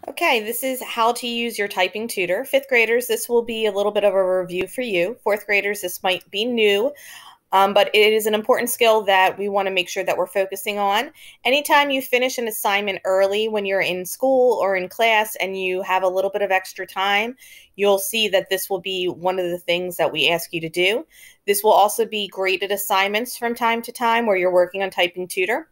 Okay, this is how to use your typing tutor. Fifth graders, this will be a little bit of a review for you. Fourth graders, this might be new, but it is an important skill that we want to make sure that we're focusing on. Anytime you finish an assignment early when you're in school or in class and you have a little bit of extra time, you'll see that this will be one of the things that we ask you to do. This will also be graded assignments from time to time where you're working on typing tutor.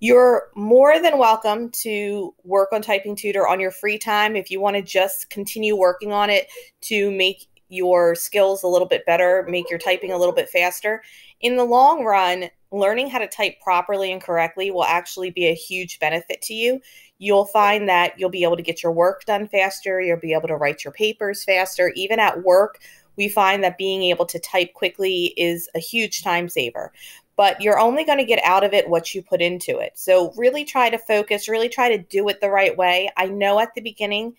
You're more than welcome to work on typing tutor on your free time if you want to just continue working on it to make your skills a little bit better, make your typing a little bit faster. In the long run, learning how to type properly and correctly will actually be a huge benefit to you. You'll find that you'll be able to get your work done faster, you'll be able to write your papers faster. Even at work, we find that being able to type quickly is a huge time saver. But you're only going to get out of it what you put into it. So really try to focus, really try to do it the right way. I know at the beginning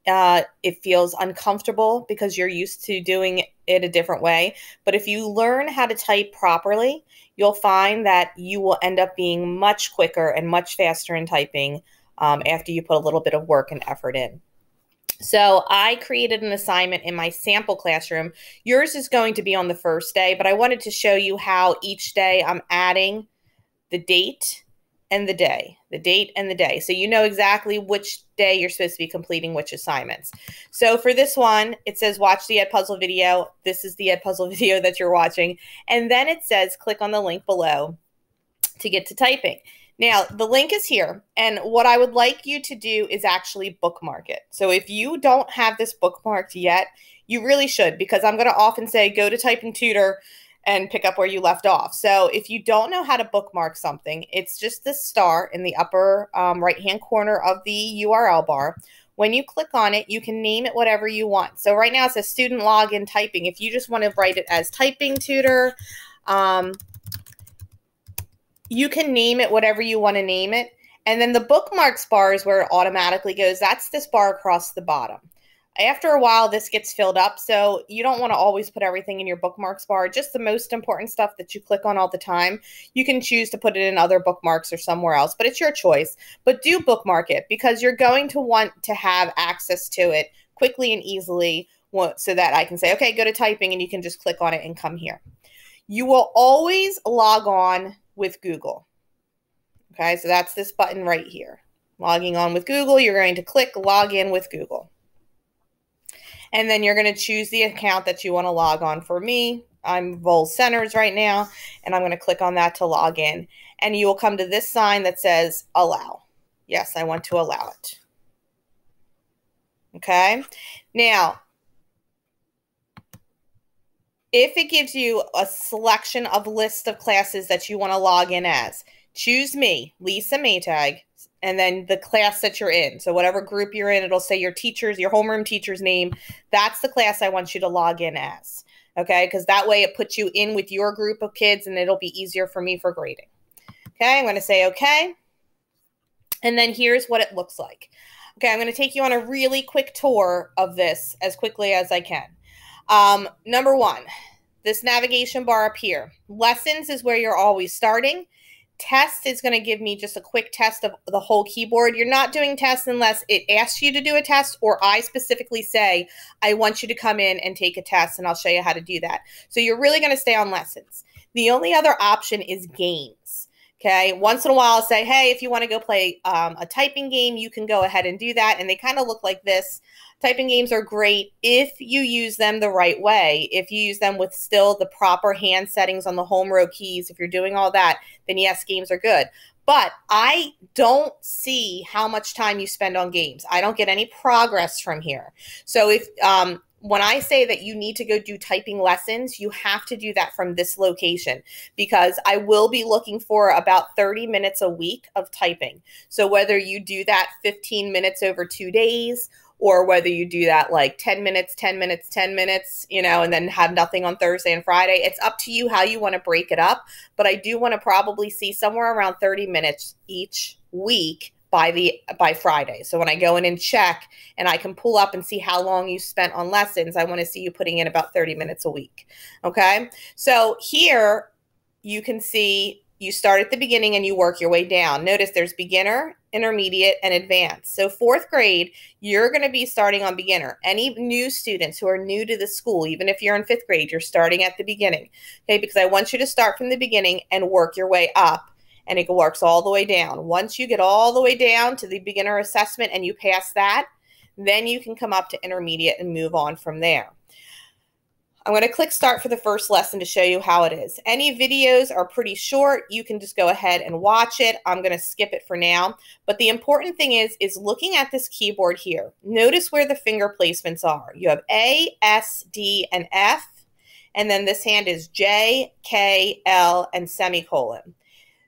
it feels uncomfortable because you're used to doing it a different way. But if you learn how to type properly, you'll find that you will end up being much quicker and much faster in typing after you put a little bit of work and effort in. So I created an assignment in my sample classroom. Yours is going to be on the first day, but I wanted to show you how each day I'm adding the date and the day, so you know exactly which day you're supposed to be completing which assignments. So for this one, it says watch the Edpuzzle video. This is the Edpuzzle video that you're watching. And then it says click on the link below to get to typing. Now, the link is here, and what I would like you to do is actually bookmark it. So if you don't have this bookmarked yet, you really should, because I'm going to often say go to Typing Tutor and pick up where you left off. So if you don't know how to bookmark something, it's just the star in the upper right-hand corner of the URL bar. When you click on it, you can name it whatever you want. So right now it says student login typing. If you just want to write it as Typing Tutor, you can name it whatever you want to name it. And then the bookmarks bar is where it automatically goes. That's this bar across the bottom. After a while, this gets filled up, so you don't want to always put everything in your bookmarks bar, just the most important stuff that you click on all the time. You can choose to put it in other bookmarks or somewhere else, but it's your choice. But do bookmark it, because you're going to want to have access to it quickly and easily so that I can say, okay, go to typing, and you can just click on it and come here. You will always log on with Google. Okay, so that's this button right here. Logging on with Google, you're going to click log in with Google. And then you're going to choose the account that you want to log on. For me, I'm Vol Centers right now, and I'm going to click on that to log in. And you will come to this sign that says allow. Yes, I want to allow it. Okay, now, if it gives you a selection of list of classes that you want to log in as, choose me, Lisa Maytag, and then the class that you're in. So whatever group you're in, it'll say your teacher's, your homeroom teacher's name. That's the class I want you to log in as, okay? Because that way it puts you in with your group of kids, and it'll be easier for me for grading. Okay, I'm going to say okay. And then here's what it looks like. Okay, I'm going to take you on a really quick tour of this as quickly as I can. Number one, this navigation bar up here. Lessons is where you're always starting. Test is going to give me just a quick test of the whole keyboard. You're not doing tests unless it asks you to do a test, or I specifically say, I want you to come in and take a test, and I'll show you how to do that. So you're really going to stay on lessons. The only other option is games. Okay, once in a while I'll say, hey, if you want to go play a typing game, you can go ahead and do that. And they kind of look like this. Typing games are great if you use them the right way. If you use them with still the proper hand settings on the home row keys, if you're doing all that, then yes, games are good. But I don't see how much time you spend on games. I don't get any progress from here. So if when I say that you need to go do typing lessons, you have to do that from this location, because I will be looking for about 30 minutes a week of typing. So whether you do that 15 minutes over 2 days, or whether you do that like 10 minutes, 10 minutes, 10 minutes, you know, and then have nothing on Thursday and Friday. It's up to you how you want to break it up. But I do want to probably see somewhere around 30 minutes each week by Friday. So when I go in and check and I can pull up and see how long you spent on lessons, I want to see you putting in about 30 minutes a week. Okay. So here you can see you start at the beginning and you work your way down. Notice there's beginner, intermediate, and advanced. So 4th grade, you're going to be starting on beginner. Any new students who are new to the school, even if you're in 5th grade, you're starting at the beginning, okay? Because I want you to start from the beginning and work your way up, and it works all the way down. Once you get all the way down to the beginner assessment and you pass that, then you can come up to intermediate and move on from there. I'm going to click start for the first lesson to show you how it is. Any videos are pretty short. You can just go ahead and watch it. I'm going to skip it for now. But the important thing is looking at this keyboard here. Notice where the finger placements are. You have A, S, D, and F. And then this hand is J, K, L, and semicolon.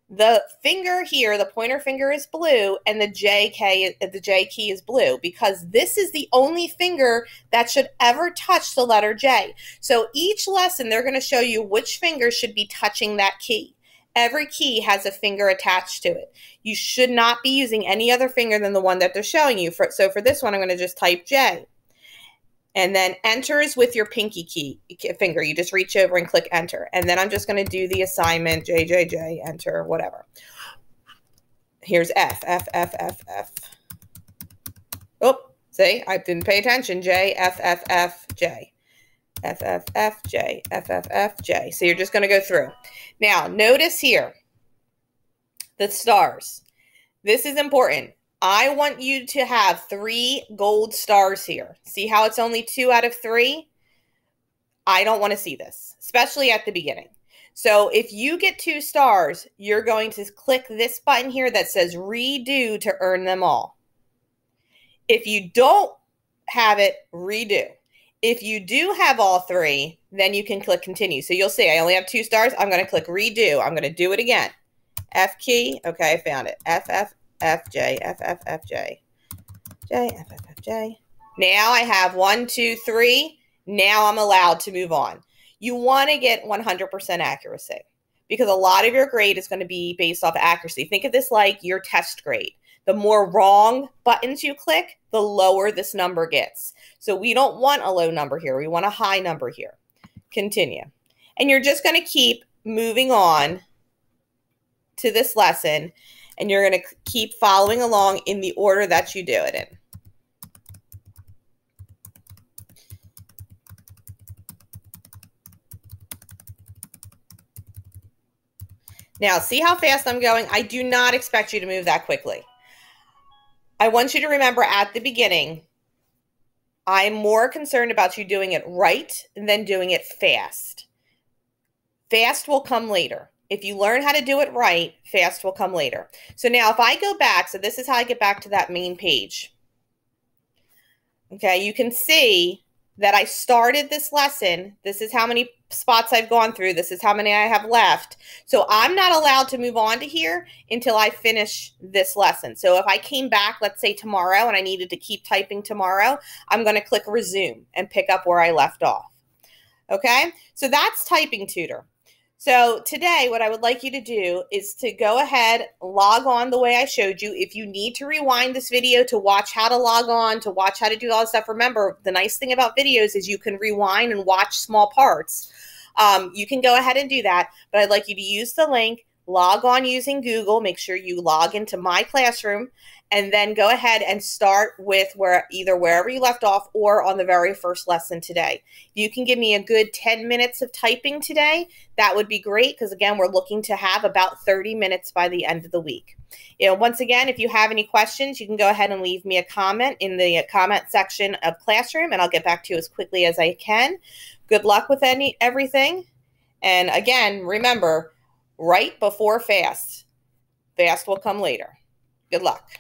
The finger here, the pointer finger is blue, and the J key is blue, because this is the only finger that should ever touch the letter J. So each lesson, they're going to show you which finger should be touching that key. Every key has a finger attached to it. You should not be using any other finger than the one that they're showing you. So for this one, I'm going to just type J. And then enter is with your pinky finger. You just reach over and click enter. And then I'm just going to do the assignment, J, J, J, enter, whatever. Here's F, F, F, F, F. Oh, see, I didn't pay attention. J, F, F, F, J. F, F, F, J, F, F, F, J. So you're just going to go through. Now, notice here, the stars. This is important. I want you to have 3 gold stars here. See how it's only 2 out of 3? I don't want to see this, especially at the beginning. So if you get 2 stars, you're going to click this button here that says redo to earn them all. If you don't have it, redo. If you do have all 3, then you can click continue. So you'll see I only have 2 stars. I'm going to click redo. I'm going to do it again. F key. Okay, I found it. F, F, F, J, F, F, F, J, J, F, F, F, J. Now I have 1, 2, 3. Now I'm allowed to move on. You want to get 100% accuracy, because a lot of your grade is going to be based off accuracy. Think of this like your test grade. The more wrong buttons you click, the lower this number gets. So we don't want a low number here. We want a high number here. Continue. And you're just going to keep moving on to this lesson, and you're going to keep following along in the order that you do it in. Now, see how fast I'm going? I do not expect you to move that quickly. I want you to remember at the beginning, I'm more concerned about you doing it right than doing it fast. Fast will come later. If you learn how to do it right, fast will come later. So now if I go back, so this is how I get back to that main page. Okay, you can see that I started this lesson. This is how many spots I've gone through. This is how many I have left. So I'm not allowed to move on to here until I finish this lesson. So if I came back, let's say tomorrow, and I needed to keep typing tomorrow, I'm going to click resume and pick up where I left off. Okay, so that's Typing Tutor. So today, what I would like you to do is to go ahead, log on the way I showed you. If you need to rewind this video to watch how to log on, to watch how to do all this stuff, remember, the nice thing about videos is you can rewind and watch small parts. You can go ahead and do that, but I'd like you to use the link, log on using Google, make sure you log into My Classroom, and then go ahead and start with either wherever you left off or on the very first lesson today. If you can give me a good 10 minutes of typing today, that would be great, because again, we're looking to have about 30 minutes by the end of the week. Once again, if you have any questions, you can go ahead and leave me a comment in the comment section of Classroom, and I'll get back to you as quickly as I can. Good luck with everything. And again, remember, right before fast. Fast will come later. Good luck.